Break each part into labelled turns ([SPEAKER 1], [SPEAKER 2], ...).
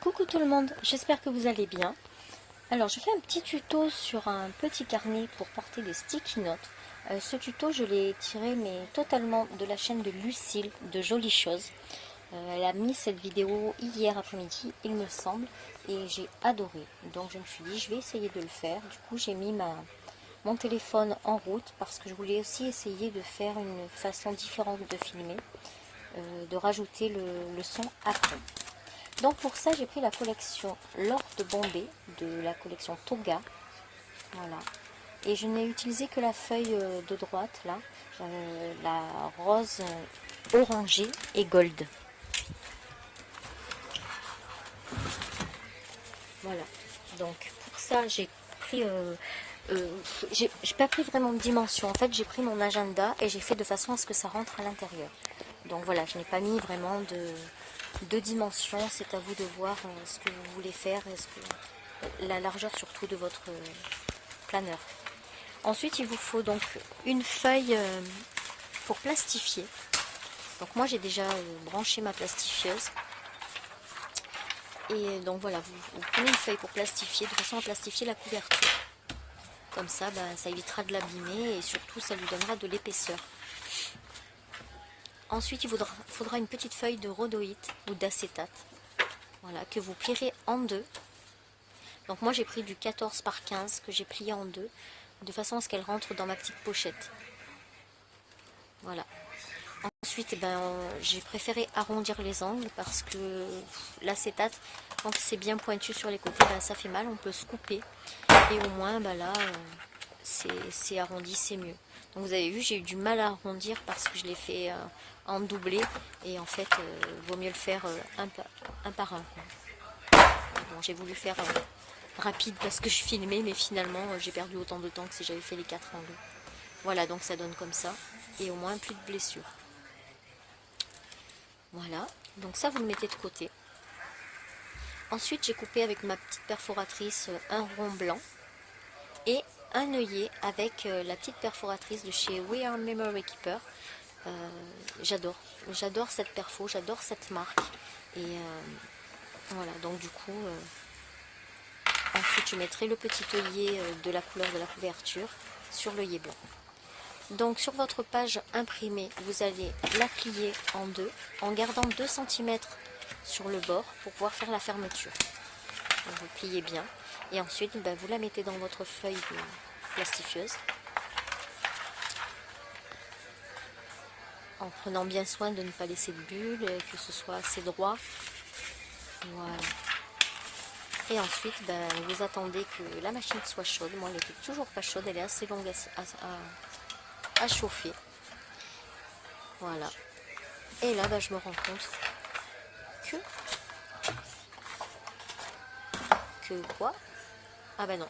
[SPEAKER 1] Coucou tout le monde, j'espère que vous allez bien. Alors je fais un petit tuto sur un petit carnet pour porter des sticky notes. Ce tuto je l'ai tiré mais totalement de la chaîne de Lucille de Jolies Choses. Elle a mis cette vidéo hier après-midi il me semble et j'ai adoré. Donc je me suis dit je vais essayer de le faire. Du coup j'ai mis mon téléphone en route parce que je voulais aussi essayer de faire une façon différente de filmer, de rajouter le son après. Donc pour ça, j'ai pris la collection L'Or de Bombay, de la collection Toga. Voilà. Et je n'ai utilisé que la feuille de droite, là, la rose orangée et gold. Voilà. Donc pour ça, j'ai pris... j'ai pas pris vraiment de dimension. En fait, j'ai pris mon agenda et j'ai fait de façon à ce que ça rentre à l'intérieur. Donc voilà, je n'ai pas mis vraiment de dimension. C'est à vous de voir ce que vous voulez faire et la largeur surtout de votre planeur. Ensuite, il vous faut donc une feuille pour plastifier. Donc moi, j'ai déjà branché ma plastifieuse. Et donc voilà, vous prenez une feuille pour plastifier, de façon à plastifier la couverture. Comme ça, ça évitera de l'abîmer et surtout, ça lui donnera de l'épaisseur. Ensuite, il faudra une petite feuille de rhodoïte ou d'acétate. Voilà, que vous plierez en deux. Donc moi, j'ai pris du 14 par 15 que j'ai plié en deux, de façon à ce qu'elle rentre dans ma petite pochette. Voilà. Ensuite, j'ai préféré arrondir les angles parce que l'acétate, quand c'est bien pointu sur les côtés, ça fait mal, on peut se couper. Et au moins, là, c'est arrondi, c'est mieux. Donc vous avez vu, j'ai eu du mal à arrondir parce que je l'ai fait en doublé. Et en fait, il vaut mieux le faire un par un. Bon, j'ai voulu faire rapide parce que je filmais, mais finalement, j'ai perdu autant de temps que si j'avais fait les 4 en deux. Voilà, donc ça donne comme ça. Et au moins, plus de blessures. Voilà, donc ça vous le mettez de côté. Ensuite j'ai coupé avec ma petite perforatrice un rond blanc et un œillet avec la petite perforatrice de chez We Are Memory Keeper. J'adore cette perfo, j'adore cette marque. Et voilà, donc du coup, ensuite je mettrai le petit œillet de la couleur de la couverture sur l'œillet blanc. Donc sur votre page imprimée, vous allez la plier en deux en gardant 2 cm sur le bord pour pouvoir faire la fermeture. Donc vous pliez bien et ensuite vous la mettez dans votre feuille plastifieuse en prenant bien soin de ne pas laisser de bulles, que ce soit assez droit. Voilà. Et ensuite vous attendez que la machine soit chaude. Moi elle n'était toujours pas chaude, elle est assez longue à chauffer. Voilà. Et là, je me rends compte que quoi? Ah non.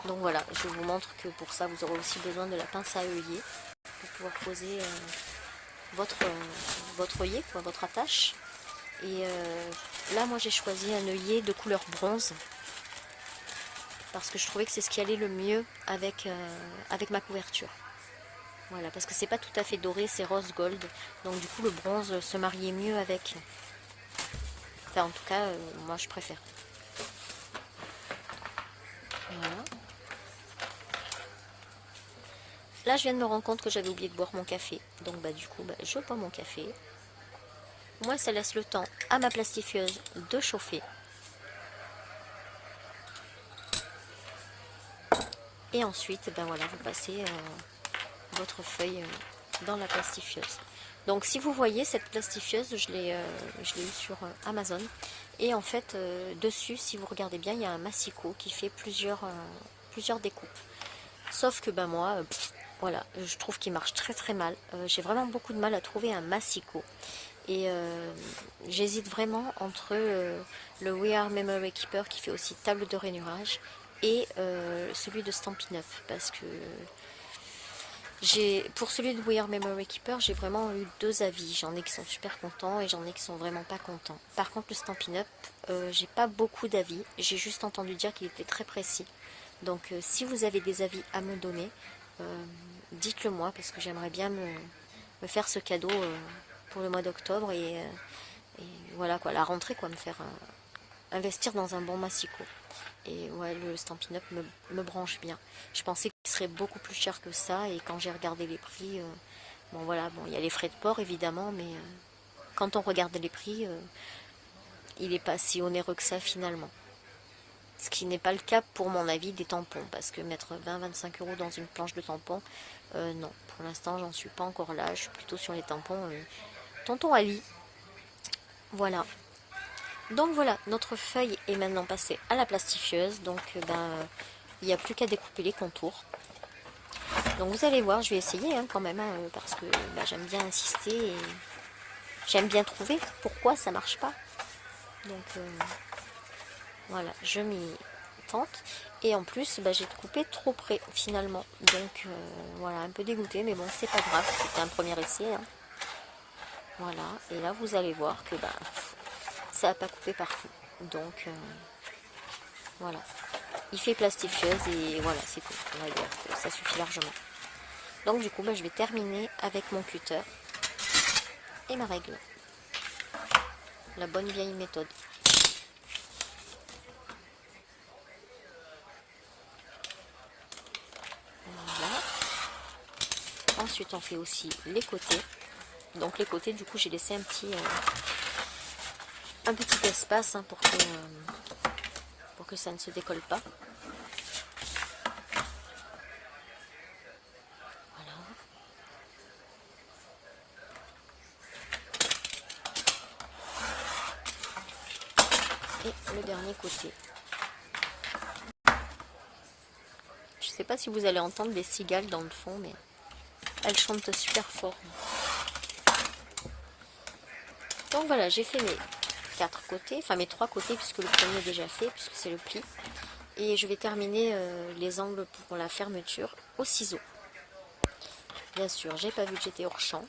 [SPEAKER 1] Donc voilà, je vous montre que pour ça, vous aurez aussi besoin de la pince à œillet pour pouvoir poser votre œillet, votre attache. Et là, moi, j'ai choisi un œillet de couleur bronze parce que je trouvais que c'est ce qui allait le mieux avec ma couverture. Voilà, parce que c'est pas tout à fait doré, c'est rose gold. Donc du coup, le bronze se mariait mieux avec. Enfin, en tout cas, moi, je préfère. Voilà. Là, je viens de me rendre compte que j'avais oublié de boire mon café. Donc du coup, je bois mon café. Moi, ça laisse le temps à ma plastifieuse de chauffer. Et ensuite, voilà, vous passez votre feuille dans la plastifieuse. Donc si vous voyez cette plastifieuse, je l'ai eu sur Amazon. Et en fait, dessus, si vous regardez bien, il y a un massicot qui fait plusieurs découpes. Sauf que moi, voilà, je trouve qu'il marche très très mal. J'ai vraiment beaucoup de mal à trouver un massicot. Et j'hésite vraiment entre le We Are Memory Keeper qui fait aussi table de rainurage et celui de Stampin' Up. Parce que pour celui de We Are Memory Keeper, j'ai vraiment eu 2 avis. J'en ai qui sont super contents et j'en ai qui sont vraiment pas contents. Par contre, le Stampin' Up, j'ai pas beaucoup d'avis. J'ai juste entendu dire qu'il était très précis. Donc, si vous avez des avis à me donner, dites-le moi parce que j'aimerais bien me faire ce cadeau pour le mois d'octobre et voilà quoi, la rentrée quoi, me faire investir dans un bon massicot. Et ouais, le Stampin' Up me branche bien. Je pensais qu'il serait beaucoup plus cher que ça, et quand j'ai regardé les prix, bon voilà, bon il y a les frais de port évidemment, mais quand on regarde les prix, il n'est pas si onéreux que ça finalement. Ce qui n'est pas le cas pour mon avis des tampons, parce que mettre 20-25 euros dans une planche de tampons, non, pour l'instant j'en suis pas encore là, je suis plutôt sur les tampons Tonton Ali. Voilà. Donc voilà, notre feuille est maintenant passée à la plastifieuse, donc il n'y a plus qu'à découper les contours. Donc vous allez voir, je vais essayer quand même, parce que j'aime bien insister et j'aime bien trouver pourquoi ça marche pas. Donc voilà, je m'y tente. Et en plus, j'ai coupé trop près finalement. Donc voilà, un peu dégoûté, mais bon, c'est pas grave, c'était un premier essai. Voilà, et là vous allez voir que ça n'a pas coupé partout. Donc voilà, il fait plastifieuse et voilà, c'est tout. On va dire que ça suffit largement. Donc du coup, je vais terminer avec mon cutter et ma règle. La bonne vieille méthode. Voilà. Ensuite, on fait aussi les côtés. Donc les côtés, du coup, j'ai laissé un petit espace pour que ça ne se décolle pas. Voilà. Et le dernier côté. Je sais pas si vous allez entendre les cigales dans le fond, mais elles chantent super fort. Donc voilà, j'ai fait mes 4 côtés, enfin mes 3 côtés, puisque le premier est déjà fait, puisque c'est le pli. Et je vais terminer les angles pour la fermeture au ciseau. Bien sûr, j'ai pas vu que j'étais hors champ.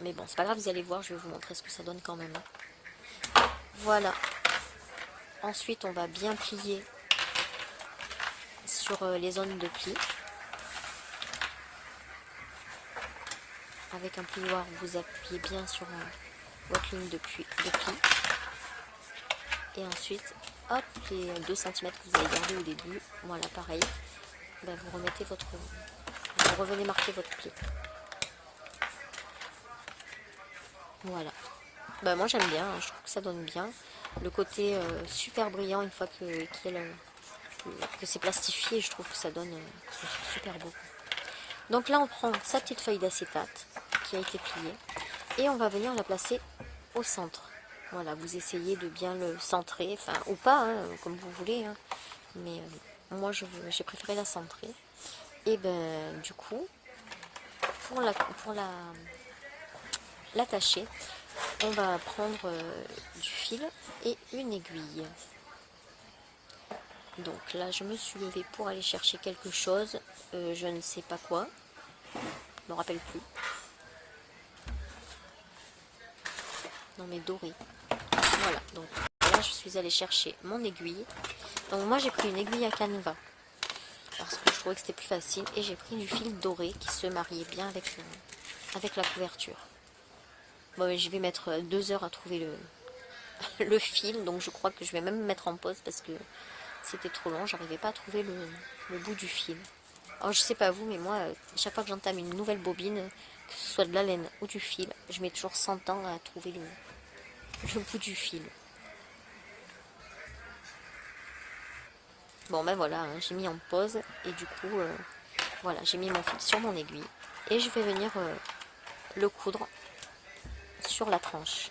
[SPEAKER 1] Mais bon, c'est pas grave, vous allez voir, je vais vous montrer ce que ça donne quand même. Voilà. Ensuite, on va bien plier sur les zones de pli. Avec un plioir, vous appuyez bien sur votre ligne de pli. Et ensuite, hop, les 2 cm que vous avez gardé au début, voilà, pareil. Vous remettez vous revenez marquer votre pli. Voilà. Moi j'aime bien, je trouve que ça donne bien. Le côté super brillant une fois que c'est plastifié, je trouve que ça donne super beau. Donc là on prend sa petite feuille d'acétate qui a été pliée et on va venir la placer au centre. Voilà, vous essayez de bien le centrer, enfin ou pas, comme vous voulez. Mais moi j'ai préféré la centrer. Et du coup, pour l'attacher, on va prendre du fil et une aiguille. Donc là, je me suis levée pour aller chercher quelque chose. Je ne sais pas quoi. Je ne me rappelle plus. Non mais doré. Voilà, donc là, je suis allée chercher mon aiguille. Donc moi, j'ai pris une aiguille à canevas. Parce que je trouvais que c'était plus facile. Et j'ai pris du fil doré qui se mariait bien avec la couverture. Bon, je vais mettre 2 heures à trouver le fil, donc je crois que je vais même me mettre en pause parce que c'était trop long, j'arrivais pas à trouver le bout du fil. Alors je sais pas vous, mais moi, chaque fois que j'entame une nouvelle bobine, que ce soit de la laine ou du fil, je mets toujours 100 ans à trouver le bout du fil. Bon voilà, j'ai mis en pause et du coup, voilà, j'ai mis mon fil sur mon aiguille et je vais venir le coudre sur la tranche.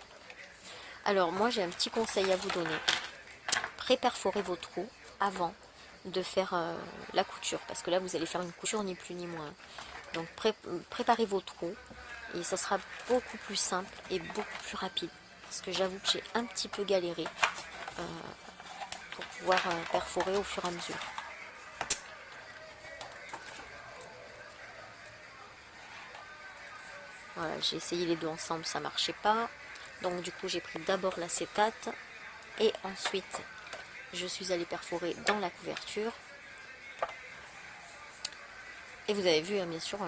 [SPEAKER 1] Alors moi j'ai un petit conseil à vous donner. Pré-perforez vos trous avant de faire la couture, parce que là vous allez faire une couture ni plus ni moins. Donc préparez vos trous et ça sera beaucoup plus simple et beaucoup plus rapide, parce que j'avoue que j'ai un petit peu galéré pour pouvoir perforer au fur et à mesure. Voilà, j'ai essayé les deux ensemble, ça marchait pas, donc du coup j'ai pris d'abord l'acétate et ensuite je suis allée perforer dans la couverture. Et vous avez vu, bien sûr,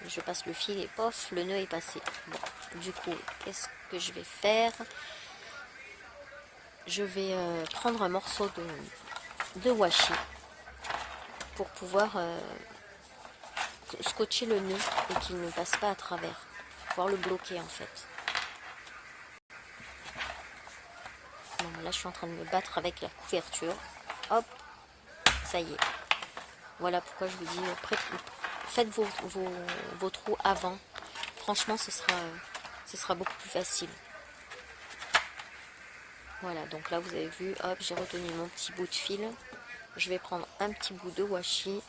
[SPEAKER 1] je passe le fil et pof, le nœud est passé. Bon, du coup, qu'est-ce que je vais faire? je vais prendre un morceau de washi pour pouvoir scotcher le nœud et qu'il ne passe pas à travers, pouvoir le bloquer en fait. Bon, là je suis en train de me battre avec la couverture. Hop, ça y est. Voilà pourquoi je vous dis, faites vos trous avant. Franchement, ce sera beaucoup plus facile. Voilà, donc là vous avez vu, hop, j'ai retenu mon petit bout de fil. Je vais prendre un petit bout de washi.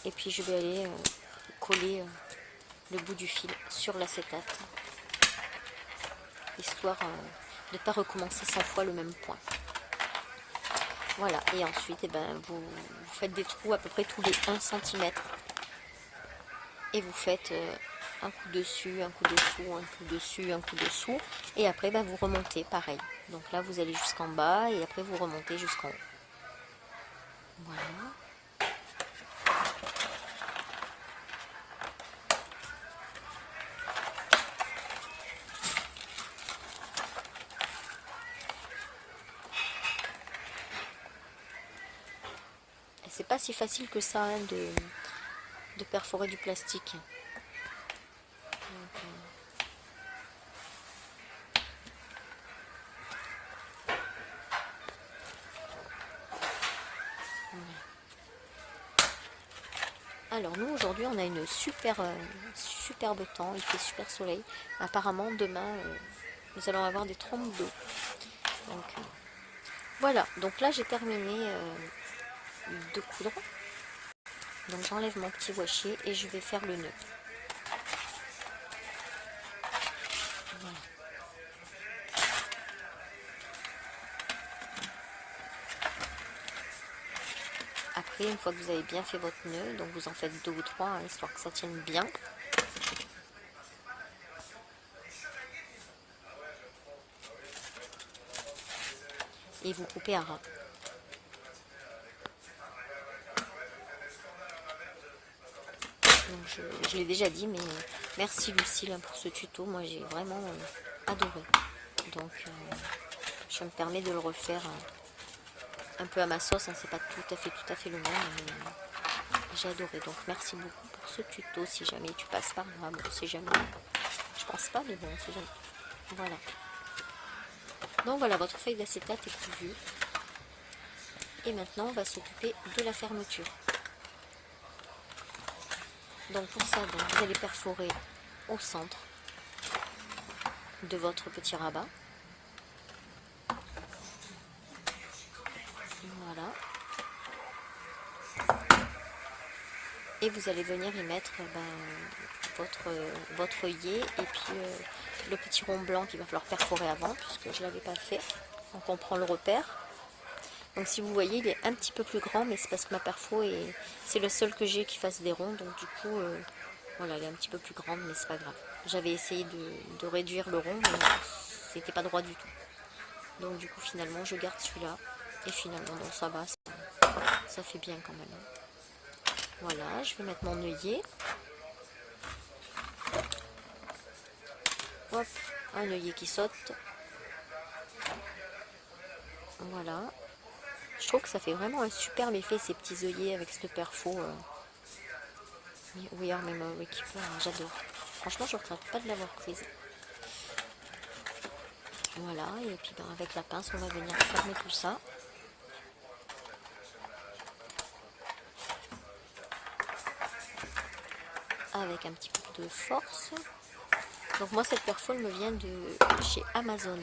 [SPEAKER 1] Et puis je vais aller coller le bout du fil sur l'acétate. Histoire de ne pas recommencer 100 fois le même point. Voilà, et ensuite eh ben, vous faites des trous à peu près tous les 1 cm. Et vous faites un coup dessus, un coup dessous, un coup dessus, un coup dessous. Et après ben, vous remontez pareil. Donc là vous allez jusqu'en bas et après vous remontez jusqu'en haut. Voilà. C'est pas si facile que ça hein, de perforer du plastique. Donc, alors nous aujourd'hui on a une superbe temps, il fait super soleil. Apparemment demain nous allons avoir des trompes d'eau. Donc voilà, donc là j'ai terminé de coudre. Donc j'enlève mon petit washi et je vais faire le nœud. Voilà. Après, une fois que vous avez bien fait votre nœud, donc vous en faites 2 ou 3, hein, histoire que ça tienne bien. Et vous coupez à ras. Donc je l'ai déjà dit, mais merci Lucille pour ce tuto. Moi j'ai vraiment adoré. Donc je me permets de le refaire un peu à ma sauce. Hein, c'est pas tout à fait le même, mais j'ai adoré. Donc merci beaucoup pour ce tuto. Si jamais tu passes par là, bon, c'est jamais. Je pense pas, mais bon, c'est jamais. Voilà. Donc voilà, votre feuille d'acétate est cousue. Et maintenant, on va s'occuper de la fermeture. Donc pour ça, donc, vous allez perforer au centre de votre petit rabat. Voilà. Et vous allez venir y mettre votre œillet et puis le petit rond blanc qu'il va falloir perforer avant, puisque je ne l'avais pas fait. Donc on prend le repère. Donc si vous voyez, il est un petit peu plus grand, mais c'est parce que ma perfo c'est le seul que j'ai qui fasse des ronds. Donc du coup, voilà, elle est un petit peu plus grande, mais c'est pas grave. J'avais essayé de réduire le rond, mais c'était pas droit du tout. Donc du coup, finalement, je garde celui-là. Et finalement, donc ça va, ça fait bien quand même. Voilà, je vais mettre mon œillet. Hop, un œillet qui saute. Voilà. Je trouve que ça fait vraiment un superbe effet, ces petits œillets avec ce perfo. We are Memory Keeper, j'adore. Franchement, je ne regrette pas de l'avoir prise. Voilà, et puis ben, avec la pince, on va venir fermer tout ça. Avec un petit peu de force. Donc moi, cette perfo, elle me vient de chez Amazon.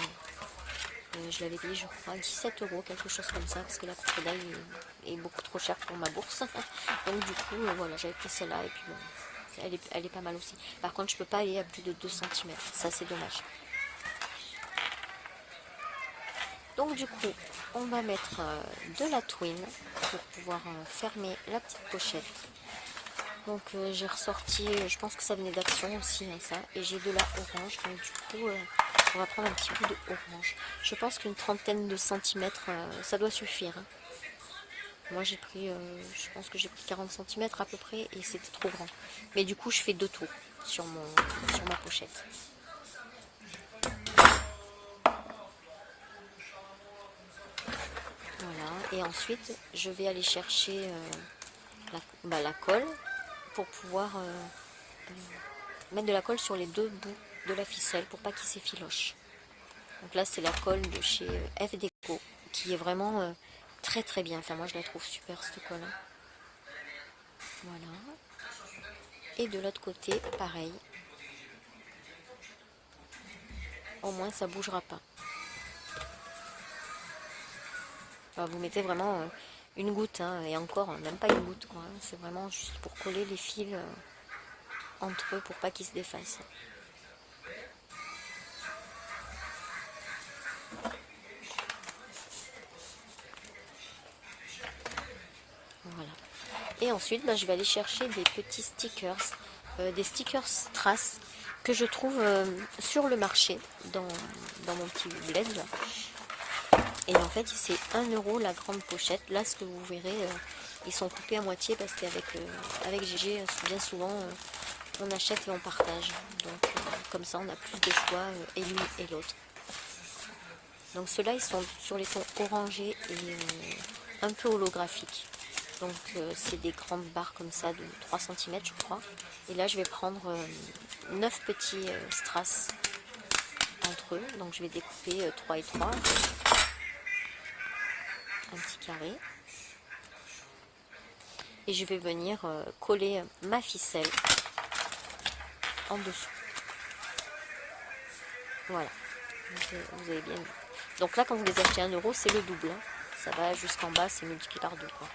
[SPEAKER 1] Je l'avais payé, je crois, 17 €, quelque chose comme ça, parce que la crocodile est beaucoup trop chère pour ma bourse. Donc du coup, voilà, j'avais pris celle-là, et puis bon, elle est pas mal aussi. Par contre, je peux pas aller à plus de 2 cm, ça c'est dommage. Donc du coup, on va mettre de la twine pour pouvoir fermer la petite pochette. Donc j'ai ressorti, je pense que ça venait d'Action aussi, hein, ça, et j'ai de la orange, donc du coup on va prendre un petit peu de orange. Je pense qu'une trentaine de centimètres, ça doit suffire. Hein. Moi j'ai pris, je pense que j'ai pris 40 cm à peu près, et c'était trop grand. Mais du coup je fais 2 tours. sur ma pochette. Voilà, et ensuite je vais aller chercher la colle pour pouvoir mettre de la colle sur les deux bouts de la ficelle pour pas qu'il s'effiloche. Donc là c'est la colle de chez F Déco qui est vraiment très très bien. Enfin moi je la trouve super cette colle. Voilà. Et de l'autre côté pareil. Au moins ça bougera pas. Alors, vous mettez vraiment une goutte hein, et encore même pas une goutte quoi. Hein. C'est vraiment juste pour coller les fils entre eux pour pas qu'ils se défassent. Voilà. Et ensuite, je vais aller chercher des petits stickers, des stickers strass que je trouve sur le marché, dans mon petit bled. Là. Et en fait, c'est 1 € la grande pochette. Là, ce que vous verrez, ils sont coupés à moitié parce qu'avec avec Gégé, bien souvent, on achète et on partage. Donc, comme ça, on a plus de choix et l'une et l'autre. Donc, ceux-là, ils sont sur les tons orangés et un peu holographiques. Donc c'est des grandes barres comme ça de 3 cm je crois. Et là je vais prendre 9 petits strass entre eux. Donc je vais découper 3 et 3. Un petit carré. Et je vais venir coller ma ficelle en dessous. Voilà. Vous avez bien vu. Donc là quand vous les achetez à 1 €, c'est le double. Hein. Ça va jusqu'en bas, c'est multiplié par 2 quoi.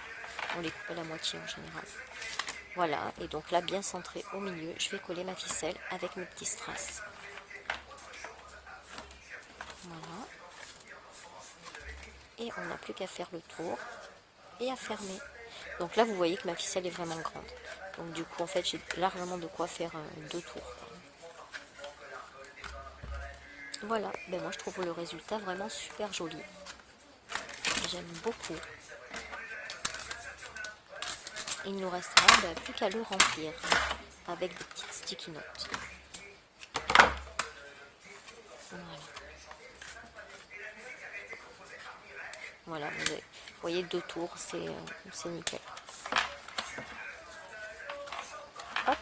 [SPEAKER 1] On les coupe à la moitié en général. Voilà, et donc là, bien centré au milieu, je vais coller ma ficelle avec mes petits strass. Voilà. Et on n'a plus qu'à faire le tour et à fermer. Donc là, vous voyez que ma ficelle est vraiment grande. Donc du coup, en fait, j'ai largement de quoi faire 2 tours. Voilà, moi je trouve le résultat vraiment super joli. J'aime beaucoup. Il nous restera plus qu'à le remplir avec des petites sticky notes. Voilà. Voilà, vous voyez 2 tours, c'est nickel. Hop,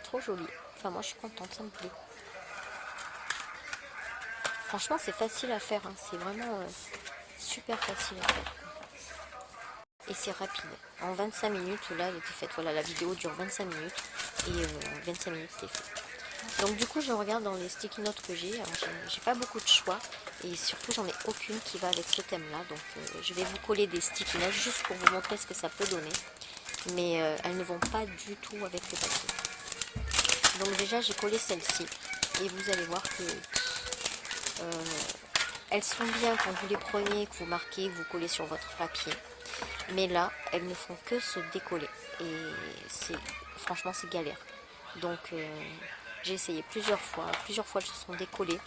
[SPEAKER 1] trop joli. Enfin moi je suis contente, ça me plaît. Franchement c'est facile à faire, hein. C'est vraiment super facile à faire. Et c'est rapide. En 25 minutes, là elle était faite. Voilà, la vidéo dure 25 minutes et en 25 minutes c'est fait. Donc du coup je regarde dans les sticky notes que j'ai, j'ai pas beaucoup de choix et surtout j'en ai aucune qui va avec ce thème là, donc je vais vous coller des sticky notes juste pour vous montrer ce que ça peut donner, mais elles ne vont pas du tout avec le papier. Donc déjà j'ai collé celle-ci et vous allez voir que elles sont bien quand vous les prenez, que vous marquez, que vous collez sur votre papier, mais là elles ne font que se décoller et franchement c'est galère. Donc j'ai essayé plusieurs fois elles se sont décollées.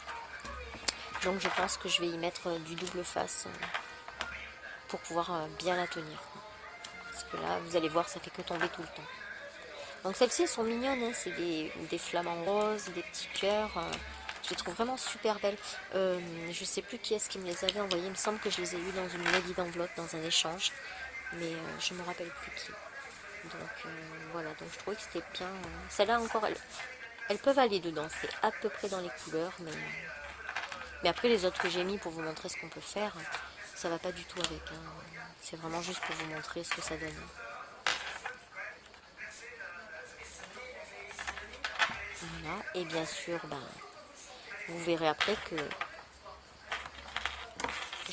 [SPEAKER 1] Donc je pense que je vais y mettre du double face pour pouvoir bien la tenir. Parce que là, vous allez voir, ça fait que tomber tout le temps. Donc celles-ci sont mignonnes, hein, c'est des flamants roses, des petits cœurs. Je les trouve vraiment super belles. Je sais plus qui est-ce qui me les avait envoyées. Il me semble que je les ai eues dans une maladie d'enveloppe, dans un échange. Mais je ne me rappelle plus qui. Donc voilà, donc je trouvais que c'était bien. Celle-là encore, elles peuvent aller dedans, c'est à peu près dans les couleurs, mais après les autres que j'ai mis pour vous montrer ce qu'on peut faire, ça va pas du tout avec. Hein. C'est vraiment juste pour vous montrer ce que ça donne. Voilà, et bien sûr, vous verrez après que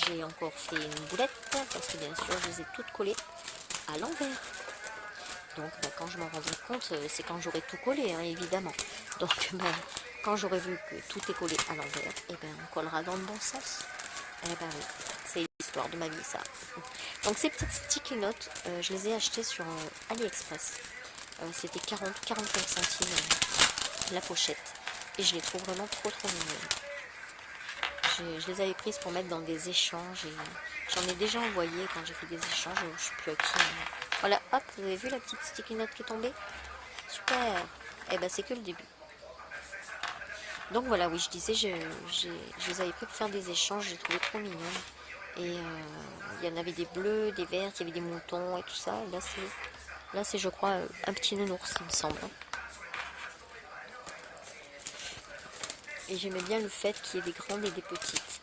[SPEAKER 1] j'ai encore fait une boulette, parce que bien sûr, je les ai toutes collées à l'envers. Donc quand je m'en rendrai compte, c'est quand j'aurai tout collé, hein, évidemment. Donc quand j'aurai vu que tout est collé à l'envers, et on collera dans le bon sens. Oui, c'est l'histoire de ma vie ça. Donc ces petites sticky notes, je les ai achetées sur AliExpress. C'était 40-45 centimes la pochette. Et je les trouve vraiment trop mignonnes. Je les avais prises pour mettre dans des échanges et j'en ai déjà envoyé quand j'ai fait des échanges, je ne sais plus à qui. Voilà, hop, vous avez vu la petite sticky note qui est tombée? Super. et ben c'est que le début. Donc voilà, oui, je disais, je les avais pris pour faire des échanges, j'ai trouvé trop mignonnes. Et il y en avait des bleus, des verts, il y avait des moutons et tout ça. Et là c'est je crois un petit nounours, il me semble. Et j'aimais bien le fait qu'il y ait des grandes et des petites.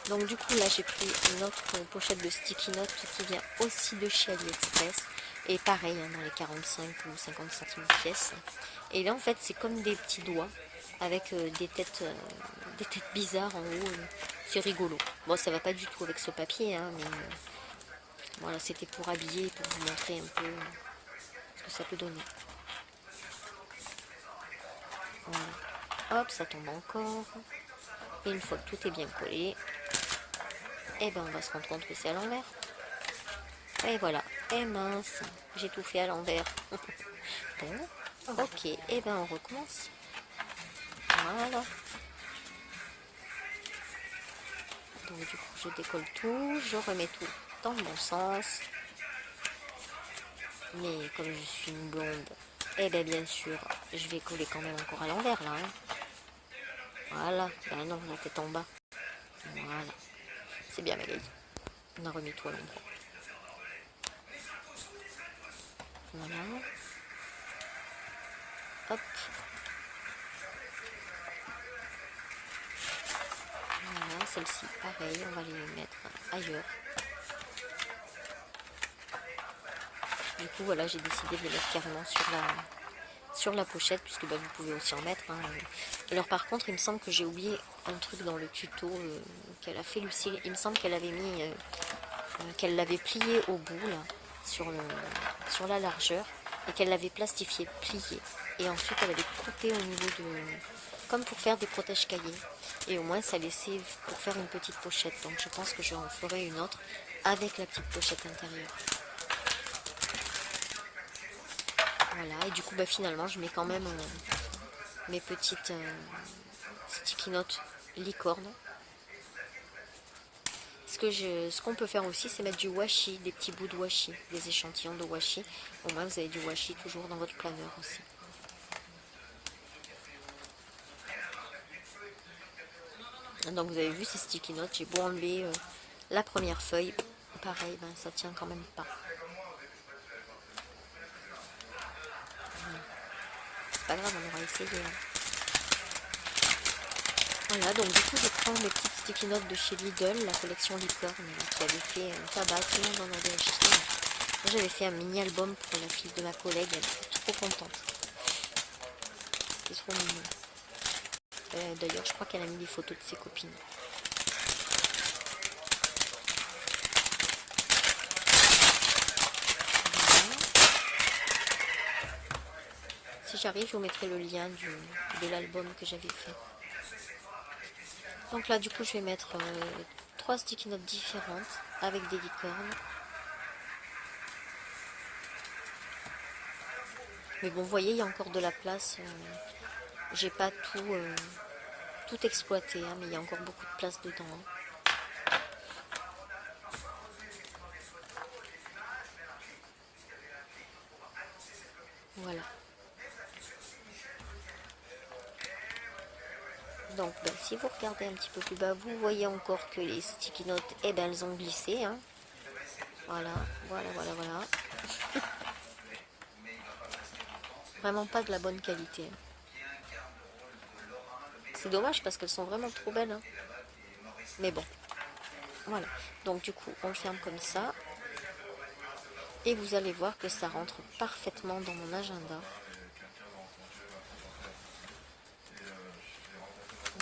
[SPEAKER 1] Donc du coup là j'ai pris une autre pochette de sticky notes qui vient aussi de chez AliExpress. Et pareil, hein, dans les 45 ou 50 centimes pièce. Et là en fait c'est comme des petits doigts avec des têtes bizarres en haut. C'est rigolo. Bon, ça va pas du tout avec ce papier, hein, mais voilà, c'était pour habiller, pour vous montrer un peu ce que ça peut donner. Voilà. Hop, ça tombe encore. Et une fois que tout est bien collé, et ben on va se rendre compte que c'est à l'envers. Et voilà. Et mince, j'ai tout fait à l'envers. Bon, ok, et ben on recommence. Voilà. Donc du coup je décolle tout, je remets tout dans le bon sens. Mais comme je suis une blonde, et bien sûr, je vais coller quand même encore à l'envers là. Hein. Voilà, ben non, la tête en bas. Voilà, c'est bien Magali. On a remis tout à l'endroit. Voilà. Hop. Voilà, celle-ci, pareil, on va les mettre ailleurs. Du coup, voilà, j'ai décidé de les mettre carrément sur la pochette, puisque bah, vous pouvez aussi en mettre. Hein. Alors par contre, il me semble que j'ai oublié un truc dans le tuto qu'elle a fait Lucille. Il me semble qu'elle avait mis, qu'elle l'avait plié au bout, là, sur la largeur, et qu'elle l'avait plastifié, plié. Et ensuite, elle avait coupé au niveau de... comme pour faire des protèges cahiers. Et au moins, ça laissait pour faire une petite pochette. Donc je pense que j'en ferai une autre avec la petite pochette intérieure. Voilà, et du coup, bah, finalement, je mets quand même mes petites sticky notes licorne. Ce qu'on peut faire aussi, c'est mettre du washi, des petits bouts de washi, des échantillons de washi. Au moins, vous avez du washi toujours dans votre planeur aussi. Donc, vous avez vu ces sticky notes, j'ai beau enlever la première feuille, pareil, ben, ça tient quand même pas. C'est pas grave, on aura essayé. Voilà, donc du coup je prends mes petites sticky notes de chez Lidl, la collection Licorne, qui avait fait un tabac, tout le monde en avait acheté. Moi j'avais fait un mini album pour la fille de ma collègue, elle était trop contente. C'était trop mignon. D'ailleurs je crois qu'elle a mis des photos de ses copines. Si j'arrive, je vous mettrai le lien de l'album que j'avais fait. Donc là, du coup, je vais mettre 3 sticky notes différentes avec des licornes. Mais bon, vous voyez, il y a encore de la place. J'ai pas tout exploité, hein, mais il y a encore beaucoup de place dedans. Hein. Voilà. Donc, ben, si vous regardez un petit peu plus bas, vous voyez encore que les sticky notes, eh ben, elles ont glissé. Hein. Voilà, voilà, voilà, voilà. Vraiment pas de la bonne qualité. C'est dommage parce qu'elles sont vraiment trop belles. Hein. Mais bon, voilà. Donc, du coup, on le ferme comme ça. Et vous allez voir que ça rentre parfaitement dans mon agenda.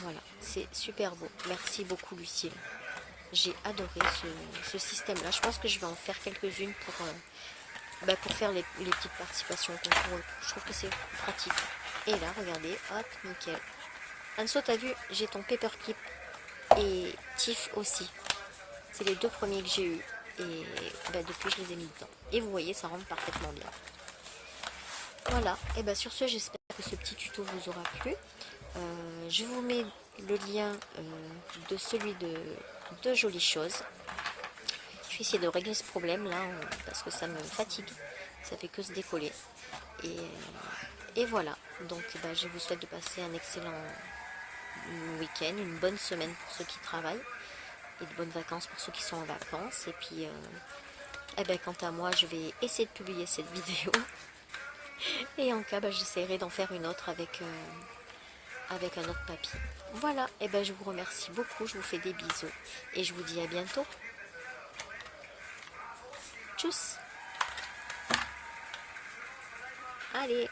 [SPEAKER 1] Voilà, c'est super beau. Merci beaucoup Lucille. J'ai adoré ce système-là. Je pense que je vais en faire quelques-unes pour faire les petites participations au concours. Je trouve que c'est pratique. Et là, regardez, hop, nickel. Anso, t'as vu, j'ai ton paperclip et Tiff aussi. C'est les 2 premiers que j'ai eu. Et depuis, je les ai mis dedans. Et vous voyez, ça rentre parfaitement bien. Voilà, et sur ce, j'espère que ce petit tuto vous aura plu. Je vous mets le lien de celui de Jolies Choses. Je vais essayer de régler ce problème là parce que ça me fatigue. Ça fait que se décoller. Et voilà, donc bah, je vous souhaite de passer un excellent week-end, une bonne semaine pour ceux qui travaillent et de bonnes vacances pour ceux qui sont en vacances. Et puis, eh ben, quant à moi, je vais essayer de publier cette vidéo. Et en cas, bah, j'essaierai d'en faire une autre avec un autre papier. Voilà, et ben, je vous remercie beaucoup, je vous fais des bisous et je vous dis à bientôt. Tchuss. Allez.